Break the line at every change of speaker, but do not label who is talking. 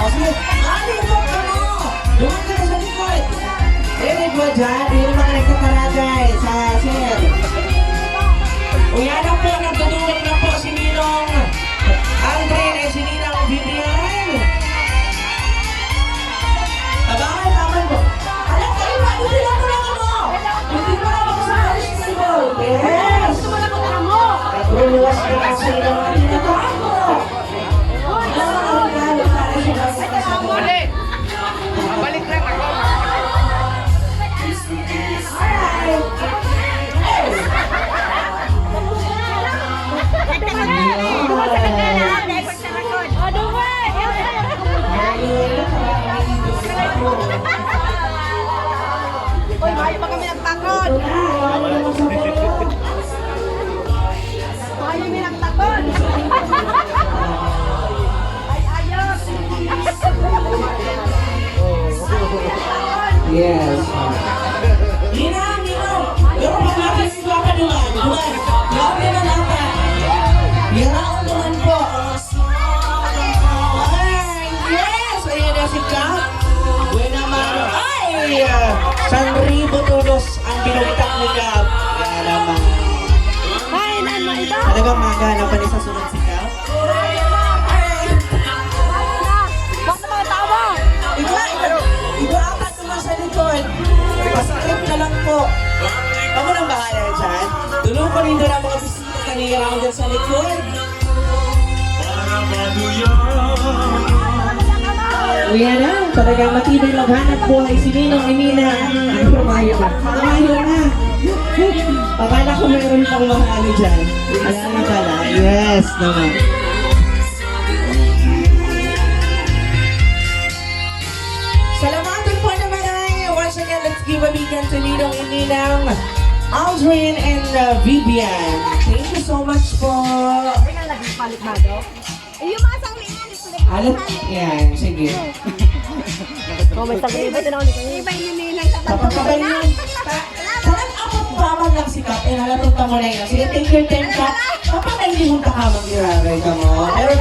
O, sige. Likod ka mo. Lumayan ka na sa likod. Very good, dyan. Yung mga nagkakaragay sa sir. O, yan na po. Nagtutulog na po si Ninong Aldrin at si Ninang Vivian. Tabangan, taban po. Alam kayo, hindi lang mo lang mo. Hindi mo lang ako sa festival. Yes. Natruluwas ka na sa inang tinatahan mo.
Balik! Balik lang ako.
Uy, bayo pa kami nagtakot. Bayo kami nagtakot. Ay, ayos.
Yes. Ninang, Ninang. Pero pag-akas ko ka naman. Grabe na natin. Yaraon naman po. Ay, yes. Ayan na si Kat. Buena mano. Ay! Sanribo tulos ang binugtak ni Kat. Yan naman.
Kainan mo ito.
Talagang magana pa ni sa sunod si Kat.
Bakit mga tawa?
Iba apat naman sa likod. Pasakit na lang po. Ako nang bahala dyan. Tulong ko rin doon ang mga bisita kanina ako dyan sa likod. Uya na, talagang matibay maghanap buhay si Ninong Emina. Ay, pumayo ba? Pumayo na. Akala ko meron pang mga ano dyan. Wala na pala. Yes, naman. Salamatan po naman ay once again, let's give a big hand to Ninong Eminang Aldrin and Vivian. Thank you so much po.
Tingnan lagi palit bago. Yung mga sanglingan dito na.
Alat, yan, sige.
Oh, may sanglibat na ako dito. Ibay na nilang
Kapag-kabay yun. Sarang apat baman lang si Kat, eh, nalatong ka mo na yun. Sige, take your time, Kat. Kapag naglihong ka ka, mag-iraray ka mo. Pero